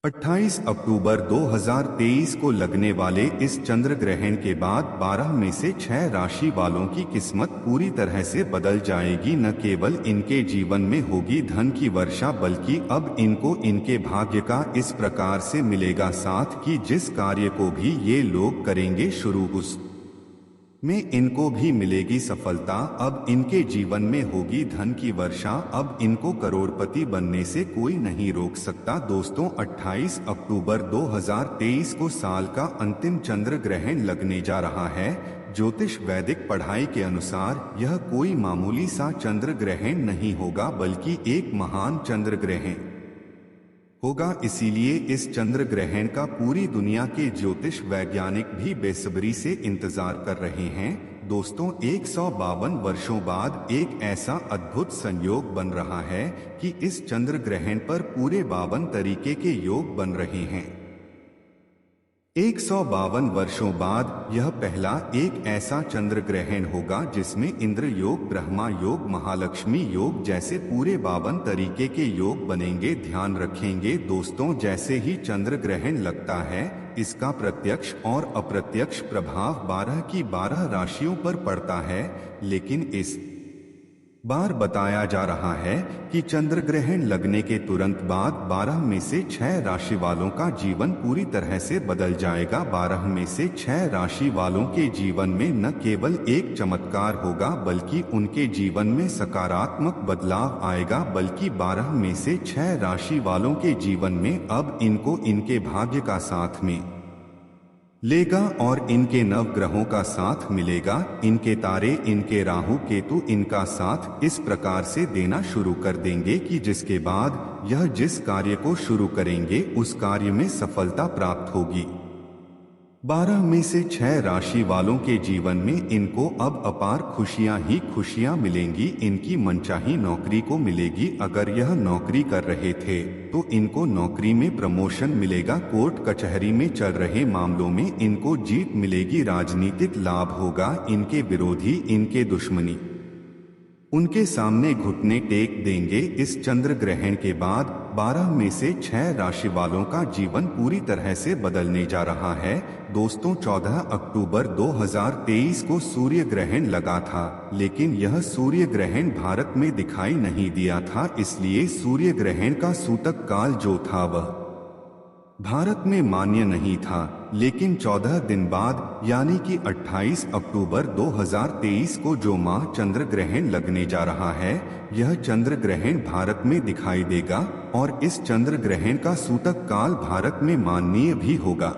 28 अक्टूबर 2023 को लगने वाले इस चंद्र ग्रहण के बाद 12 में से 6 राशि वालों की किस्मत पूरी तरह से बदल जाएगी। न केवल इनके जीवन में होगी धन की वर्षा, बल्कि अब इनको इनके भाग्य का इस प्रकार से मिलेगा साथ कि जिस कार्य को भी ये लोग करेंगे शुरू उस में इनको भी मिलेगी सफलता। अब इनके जीवन में होगी धन की वर्षा, अब इनको करोड़पति बनने से कोई नहीं रोक सकता। दोस्तों, 28 अक्टूबर 2023 को साल का अंतिम चंद्र ग्रहण लगने जा रहा है। ज्योतिष वैदिक पढ़ाई के अनुसार यह कोई मामूली सा चंद्र ग्रहण नहीं होगा, बल्कि एक महान चंद्र ग्रहण होगा। इसीलिए इस चंद्र ग्रहण का पूरी दुनिया के ज्योतिष वैज्ञानिक भी बेसब्री से इंतजार कर रहे हैं। दोस्तों, 152 वर्षों बाद एक ऐसा अद्भुत संयोग बन रहा है कि इस चंद्र ग्रहण पर पूरे 52 तरीके के योग बन रहे हैं। 152 वर्षों बाद यह पहला एक ऐसा चंद्र ग्रहण होगा जिसमें इंद्र योग, ब्रह्मा योग, महालक्ष्मी योग जैसे पूरे 52 तरीके के योग बनेंगे। ध्यान रखेंगे दोस्तों, जैसे ही चंद्र ग्रहण लगता है इसका प्रत्यक्ष और अप्रत्यक्ष प्रभाव 12 की 12 राशियों पर पड़ता है। लेकिन इस बार बताया जा रहा है कि चंद्र ग्रहण लगने के तुरंत बाद 12 में से 6 राशि वालों का जीवन पूरी तरह से बदल जाएगा। 12 में से 6 राशि वालों के जीवन में न केवल एक चमत्कार होगा, बल्कि उनके जीवन में सकारात्मक बदलाव आएगा। बल्कि 12 में से 6 राशि वालों के जीवन में अब इनको इनके भाग्य का साथ में लेगा और इनके नव ग्रहों का साथ मिलेगा। इनके तारे, इनके राहु केतु इनका साथ इस प्रकार से देना शुरू कर देंगे कि जिसके बाद यह जिस कार्य को शुरू करेंगे उस कार्य में सफलता प्राप्त होगी। 12 में से 6 राशि वालों के जीवन में इनको अब अपार खुशियां ही खुशियां मिलेंगी। इनकी मनचाही नौकरी को मिलेगी। अगर यह नौकरी कर रहे थे तो इनको नौकरी में प्रमोशन मिलेगा। कोर्ट कचहरी में चल रहे मामलों में इनको जीत मिलेगी। राजनीतिक लाभ होगा। इनके विरोधी, इनके दुश्मनी उनके सामने घुटने टेक देंगे। इस चंद्र ग्रहण के बाद 12 में से 6 राशि वालों का जीवन पूरी तरह से बदलने जा रहा है। दोस्तों, 14 अक्टूबर 2023 को सूर्य ग्रहण लगा था, लेकिन यह सूर्य ग्रहण भारत में दिखाई नहीं दिया था। इसलिए सूर्य ग्रहण का सूतक काल जो था वह भारत में मान्य नहीं था। लेकिन 14 दिन बाद यानी कि 28 अक्टूबर 2023 को जो माह चंद्र ग्रहण लगने जा रहा है, यह चंद्र ग्रहण भारत में दिखाई देगा और इस चंद्र ग्रहण का सूतक काल भारत में माननीय भी होगा।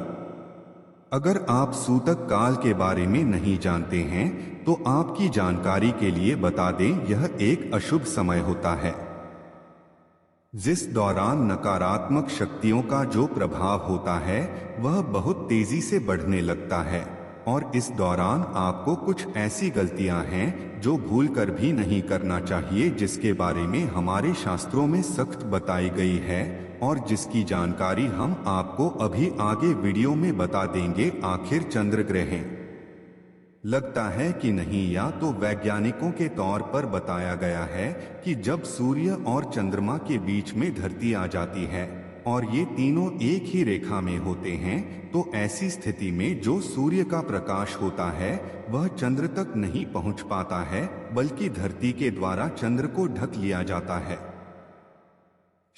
अगर आप सूतक काल के बारे में नहीं जानते हैं तो आपकी जानकारी के लिए बता दें, यह एक अशुभ समय होता है जिस दौरान नकारात्मक शक्तियों का जो प्रभाव होता है वह बहुत तेजी से बढ़ने लगता है। और इस दौरान आपको कुछ ऐसी गलतियां हैं जो भूलकर भी नहीं करना चाहिए, जिसके बारे में हमारे शास्त्रों में सख्त बताई गई है और जिसकी जानकारी हम आपको अभी आगे वीडियो में बता देंगे। आखिर चंद्र ग्रहण लगता है कि नहीं, या तो वैज्ञानिकों के तौर पर बताया गया है कि जब सूर्य और चंद्रमा के बीच में धरती आ जाती है और ये तीनों एक ही रेखा में होते हैं, तो ऐसी स्थिति में जो सूर्य का प्रकाश होता है वह चंद्र तक नहीं पहुंच पाता है, बल्कि धरती के द्वारा चंद्र को ढक लिया जाता है।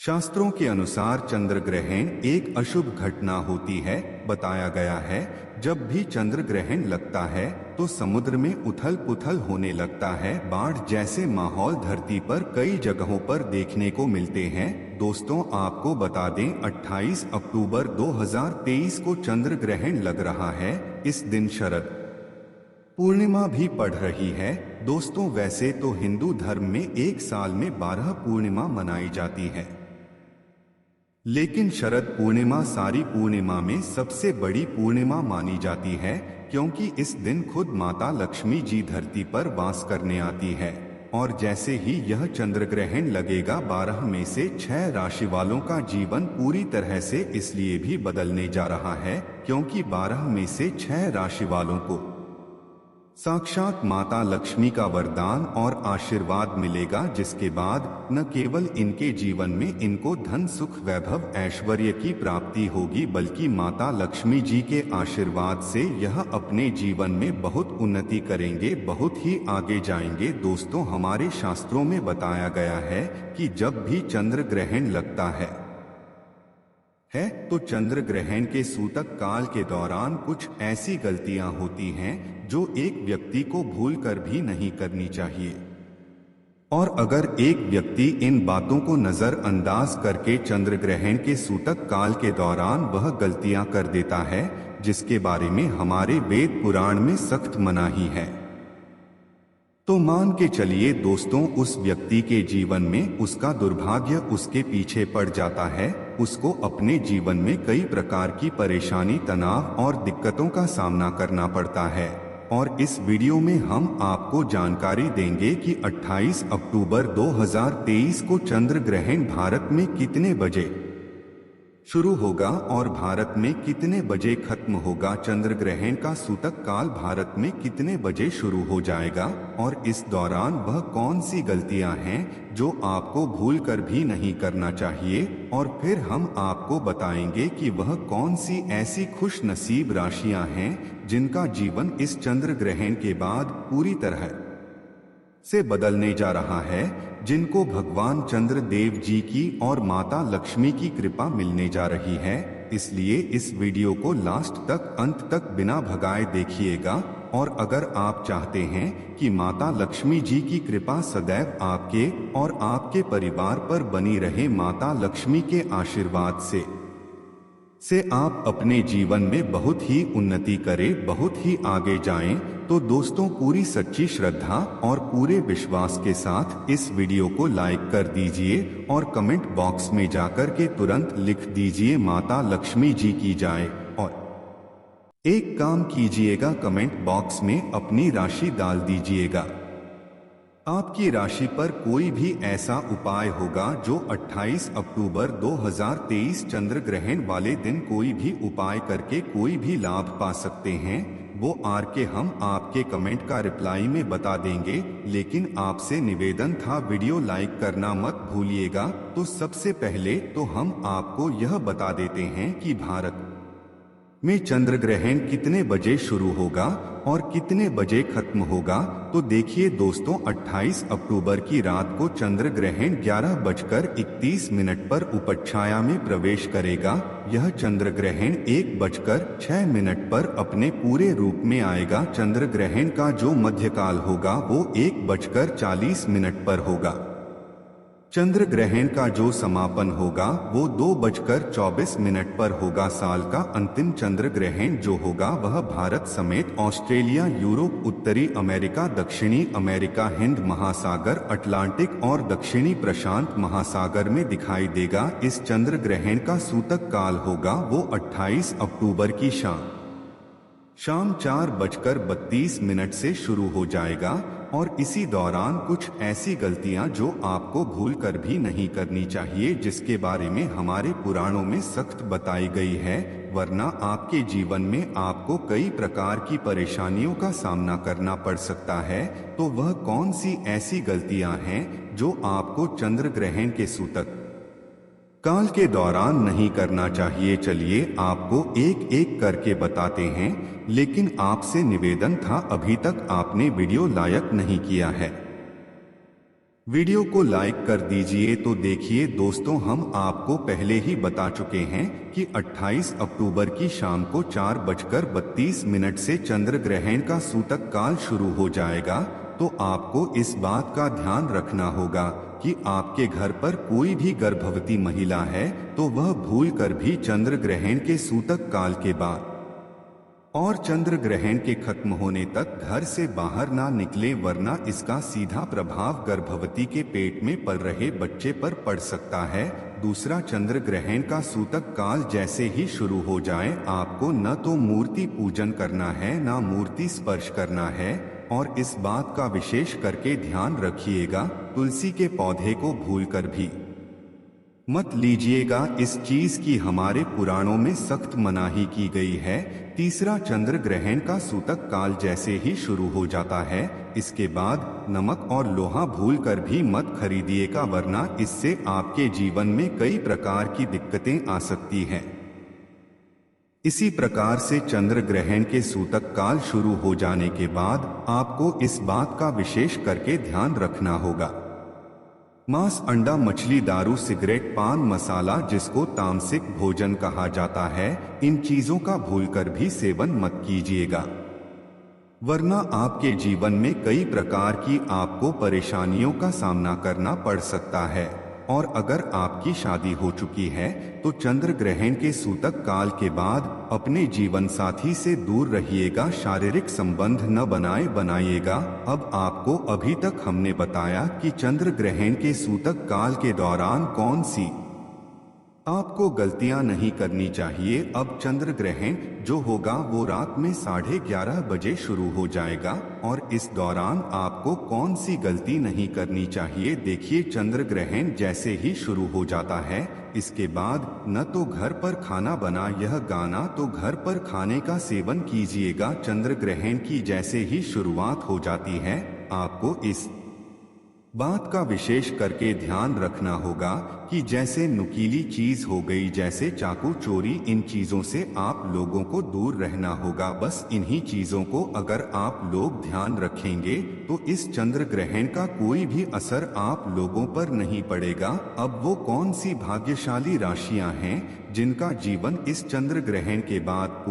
शास्त्रों के अनुसार चंद्र ग्रहण एक अशुभ घटना होती है। बताया गया है जब भी चंद्र ग्रहण लगता है तो समुद्र में उथल पुथल होने लगता है। बाढ़ जैसे माहौल धरती पर कई जगहों पर देखने को मिलते हैं। दोस्तों, आपको बता दें, 28 अक्टूबर 2023 को चंद्र ग्रहण लग रहा है। इस दिन शरद पूर्णिमा भी पड़ रही है। दोस्तों, वैसे तो हिंदू धर्म में एक साल में 12 पूर्णिमा मनाई जाती है, लेकिन शरद पूर्णिमा सारी पूर्णिमा में सबसे बड़ी पूर्णिमा मानी जाती है, क्योंकि इस दिन खुद माता लक्ष्मी जी धरती पर वास करने आती है। और जैसे ही यह चंद्र ग्रहण लगेगा, 12 में से 6 राशि वालों का जीवन पूरी तरह से इसलिए भी बदलने जा रहा है क्योंकि 12 में से 6 राशि वालों को साक्षात माता लक्ष्मी का वरदान और आशीर्वाद मिलेगा, जिसके बाद न केवल इनके जीवन में इनको धन सुख वैभव ऐश्वर्य की प्राप्ति होगी, बल्कि माता लक्ष्मी जी के आशीर्वाद से यह अपने जीवन में बहुत उन्नति करेंगे, बहुत ही आगे जाएंगे। दोस्तों, हमारे शास्त्रों में बताया गया है कि जब भी चंद्र ग्रहण लगता है तो चंद्र ग्रहण के सूतक काल के दौरान कुछ ऐसी गलतियां होती हैं जो एक व्यक्ति को भूलकर भी नहीं करनी चाहिए। और अगर एक व्यक्ति इन बातों को नजरअंदाज करके चंद्र ग्रहण के सूतक काल के दौरान वह गलतियां कर देता है जिसके बारे में हमारे वेद पुराण में सख्त मनाही है, तो मान के चलिए दोस्तों, उस व्यक्ति के जीवन में उसका दुर्भाग्य उसके पीछे पड़ जाता है। उसको अपने जीवन में कई प्रकार की परेशानी, तनाव और दिक्कतों का सामना करना पड़ता है। और इस वीडियो में हम आपको जानकारी देंगे कि 28 अक्टूबर 2023 को चंद्र ग्रहण भारत में कितने बजे शुरू होगा और भारत में कितने बजे खत्म होगा। चंद्र ग्रहण का सूतक काल भारत में कितने बजे शुरू हो जाएगा और इस दौरान वह कौन सी गलतियां हैं जो आपको भूल कर भी नहीं करना चाहिए। और फिर हम आपको बताएंगे कि वह कौन सी ऐसी खुश नसीब राशियां हैं जिनका जीवन इस चंद्र ग्रहण के बाद पूरी तरह से बदलने जा रहा है, जिनको भगवान चंद्र देव जी की और माता लक्ष्मी की कृपा मिलने जा रही है। इसलिए इस वीडियो को लास्ट तक, अंत तक बिना भगाए देखिएगा। और अगर आप चाहते हैं कि माता लक्ष्मी जी की कृपा सदैव आपके और आपके परिवार पर बनी रहे, माता लक्ष्मी के आशीर्वाद से आप अपने जीवन में बहुत ही उन्नति करें, बहुत ही आगे जाएं, तो दोस्तों पूरी सच्ची श्रद्धा और पूरे विश्वास के साथ इस वीडियो को लाइक कर दीजिए और कमेंट बॉक्स में जाकर के तुरंत लिख दीजिए माता लक्ष्मी जी की जाए। और एक काम कीजिएगा, कमेंट बॉक्स में अपनी राशि डाल दीजिएगा। आपकी राशि पर कोई भी ऐसा उपाय होगा जो 28 अक्टूबर 2023 चंद्र ग्रहण वाले दिन कोई भी उपाय करके कोई भी लाभ पा सकते हैं, वो आके हम आपके कमेंट का रिप्लाई में बता देंगे। लेकिन आपसे निवेदन था, वीडियो लाइक करना मत भूलिएगा। तो सबसे पहले तो हम आपको यह बता देते हैं कि भारत में चंद्र ग्रहण कितने बजे शुरू होगा और कितने बजे खत्म होगा। तो देखिए दोस्तों, 28 अक्टूबर की रात को चंद्र ग्रहण 11:31 पर उपछाया में प्रवेश करेगा। यह चंद्र ग्रहण 1:06 पर अपने पूरे रूप में आएगा। चंद्र ग्रहण का जो मध्यकाल होगा वो 1:40 पर होगा। चंद्र ग्रहण का जो समापन होगा वो 2:24 पर होगा। साल का अंतिम चंद्र ग्रहण जो होगा वह भारत समेत ऑस्ट्रेलिया, यूरोप, उत्तरी अमेरिका, दक्षिणी अमेरिका, हिंद महासागर, अटलांटिक और दक्षिणी प्रशांत महासागर में दिखाई देगा। इस चंद्र ग्रहण का सूतक काल होगा वो 28 अक्टूबर की शाम 4:32 से शुरू हो जाएगा। और इसी दौरान कुछ ऐसी गलतियां जो आपको भूलकर भी नहीं करनी चाहिए, जिसके बारे में हमारे पुराणों में सख्त बताई गई है, वरना आपके जीवन में आपको कई प्रकार की परेशानियों का सामना करना पड़ सकता है। तो वह कौन सी ऐसी गलतियां हैं जो आपको चंद्र ग्रहण के सूतक काल के दौरान नहीं करना चाहिए। चलिए आपको एक एक करके बताते हैं, लेकिन आपसे निवेदन था, अभी तक आपने वीडियो लाइक नहीं किया है, वीडियो को लाइक कर दीजिए। तो देखिए दोस्तों, हम आपको पहले ही बता चुके हैं कि 28 अक्टूबर की शाम को 4:32 से चंद्र ग्रहण का सूतक काल शुरू हो जाएगा। तो आपको इस बात का ध्यान रखना होगा कि आपके घर पर कोई भी गर्भवती महिला है तो वह भूल कर भी चंद्र ग्रहण के सूतक काल के बाद और चंद्र ग्रहण के खत्म होने तक घर से बाहर ना निकले, वरना इसका सीधा प्रभाव गर्भवती के पेट में पल रहे बच्चे पर पड़ सकता है। दूसरा, चंद्र ग्रहण का सूतक काल जैसे ही शुरू हो जाए, आपको न तो मूर्ति पूजन करना है न मूर्ति स्पर्श करना है। और इस बात का विशेष करके ध्यान रखिएगा, तुलसी के पौधे को भूलकर भी मत लीजिएगा, इस चीज की हमारे पुराणों में सख्त मनाही की गई है। तीसरा चंद्र ग्रहण का सूतक काल जैसे ही शुरू हो जाता है, इसके बाद नमक और लोहा भूल कर भी मत खरीदिएगा, वरना इससे आपके जीवन में कई प्रकार की दिक्कतें आ सकती हैं। इसी प्रकार से चंद्र ग्रहण के सूतक काल शुरू हो जाने के बाद आपको इस बात का विशेष करके ध्यान रखना होगा। मांस, अंडा, मछली, दारू, सिगरेट, पान मसाला, जिसको तामसिक भोजन कहा जाता है, इन चीजों का भूलकर भी सेवन मत कीजिएगा, वरना आपके जीवन में कई प्रकार की आपको परेशानियों का सामना करना पड़ सकता है। और अगर आपकी शादी हो चुकी है तो चंद्र ग्रहण के सूतक काल के बाद अपने जीवन साथी से दूर रहिएगा, शारीरिक संबंध न बनाइएगा। अब आपको अभी तक हमने बताया कि चंद्र ग्रहण के सूतक काल के दौरान कौन सी आपको गलतियां नहीं करनी चाहिए। अब चंद्र ग्रहण जो होगा वो रात में 11:30 बजे शुरू हो जाएगा, और इस दौरान आपको कौन सी गलती नहीं करनी चाहिए। देखिए, चंद्र ग्रहण जैसे ही शुरू हो जाता है, इसके बाद न तो घर पर खाना बना, यह गाना तो घर पर खाने का सेवन कीजिएगा। चंद्र ग्रहण की जैसे ही शुरुआत हो जाती है, आपको इस बात का विशेष करके ध्यान रखना होगा कि जैसे नुकीली चीज हो गई, जैसे चाकू, चोरी, इन चीजों से आप लोगों को दूर रहना होगा। बस इन्हीं चीजों को अगर आप लोग ध्यान रखेंगे तो इस चंद्र ग्रहण का कोई भी असर आप लोगों पर नहीं पड़ेगा। अब वो कौन सी भाग्यशाली राशियां हैं जिनका जीवन इस चंद्र ग्रहण के बाद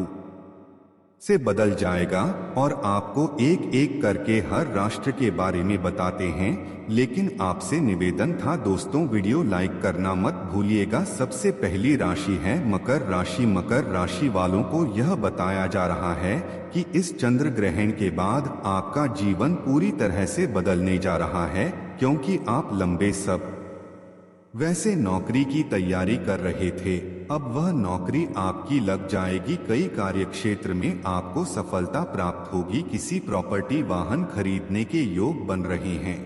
से बदल जाएगा, और आपको एक एक करके हर राष्ट्र के बारे में बताते हैं। लेकिन आपसे निवेदन था दोस्तों, वीडियो लाइक करना मत भूलिएगा। सबसे पहली राशि है मकर राशि। मकर राशि वालों को यह बताया जा रहा है कि इस चंद्र ग्रहण के बाद आपका जीवन पूरी तरह से बदलने जा रहा है, क्योंकि आप लंबे वैसे नौकरी की तैयारी कर रहे थे, अब वह नौकरी आपकी लग जाएगी। कई कार्यक्षेत्र में आपको सफलता प्राप्त होगी। किसी प्रॉपर्टी, वाहन खरीदने के योग बन रहे हैं।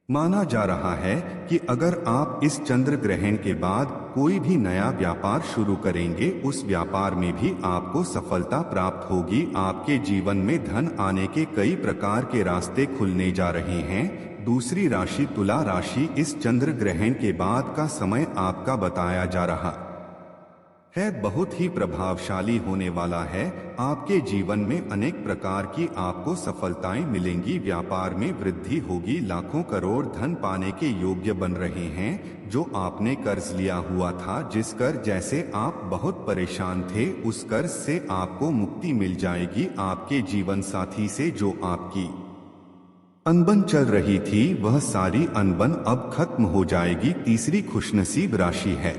माना जा रहा है कि अगर आप इस चंद्र ग्रहण के बाद कोई भी नया व्यापार शुरू करेंगे, उस व्यापार में भी आपको सफलता प्राप्त होगी। आपके जीवन में धन आने के कई प्रकार के रास्ते खुलने जा रहे हैं। दूसरी राशि तुला राशि। इस चंद्र ग्रहण के बाद का समय आपका बताया जा रहा है बहुत ही प्रभावशाली होने वाला है। आपके जीवन में अनेक प्रकार की आपको सफलताएं मिलेंगी, व्यापार में वृद्धि होगी, लाखों करोड़ धन पाने के योग्य बन रहे हैं। जो आपने कर्ज लिया हुआ था, जिस कर्ज जैसे आप बहुत परेशान थे, उस कर्ज से आपको मुक्ति मिल जाएगी। आपके जीवन साथी से जो आपकी अनबन चल रही थी, वह सारी अनबन अब खत्म हो जाएगी। तीसरी खुशनसीब राशि है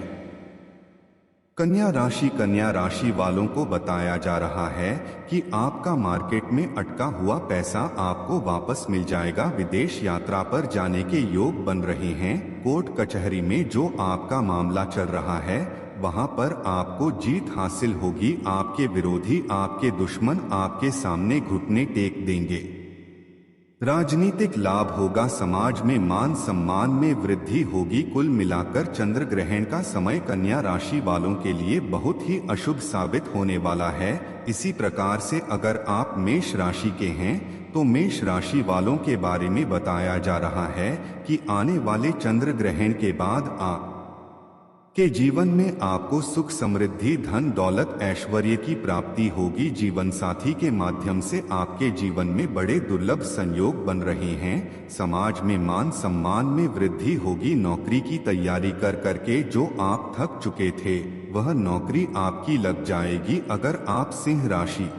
कन्या राशि। कन्या राशि वालों को बताया जा रहा है कि आपका मार्केट में अटका हुआ पैसा आपको वापस मिल जाएगा। विदेश यात्रा पर जाने के योग बन रहे हैं। कोर्ट कचहरी में जो आपका मामला चल रहा है, वहां पर आपको जीत हासिल होगी। आपके विरोधी, आपके दुश्मन आपके सामने घुटने टेक देंगे। राजनीतिक लाभ होगा, समाज में मान सम्मान में वृद्धि होगी। कुल मिलाकर चंद्र ग्रहण का समय कन्या राशि वालों के लिए बहुत ही अशुभ साबित होने वाला है। इसी प्रकार से अगर आप मेष राशि के हैं तो मेष राशि वालों के बारे में बताया जा रहा है कि आने वाले चंद्र ग्रहण के बाद के जीवन में आपको सुख, समृद्धि, धन, दौलत, ऐश्वर्य की प्राप्ति होगी। जीवन साथी के माध्यम से आपके जीवन में बड़े दुर्लभ संयोग बन रहे हैं। समाज में मान सम्मान में वृद्धि होगी। नौकरी की तैयारी कर करके जो आप थक चुके थे, वह नौकरी आपकी लग जाएगी। अगर आप सिंह राशि